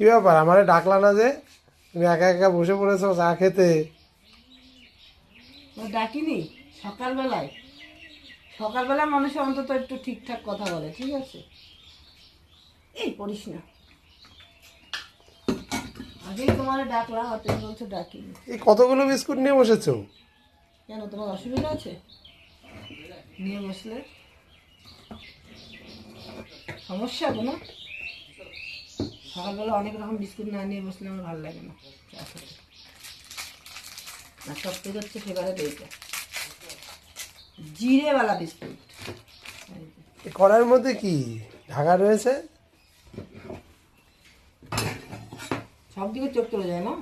কি ব্যাপার আমারে ডাকলা না যে? তুমি একা একা বসে পড়েছো চা খেতে। ডাকিনি সকালবেলায়। সকালবেলা মানুষ অন্তত একটু ঠিকঠাক কথা বলে, ঠিক আছে? এই পড়িস না, আগেই তোমার ডাকলাম আর তুমি বলছো ডাকিনি। এই কতগুলো বিস্কুট নিয়ে বসেছো? কেন, তোমার অসুবিধা আছে নিয়ে বসলে? সমস্যা কোনো? সকালবেলা অনেক রকম বিস্কুট না নিয়ে বসলে আমার ভালো লাগে না চা খেতে। আর সব থেকে হচ্ছে ফেভারেট এইটা, জিরেওয়ালা বিস্কুট। এই কড়ার মধ্যে কি ঢাকা রয়েছে? সব দিকে চোখ চলে যায় না।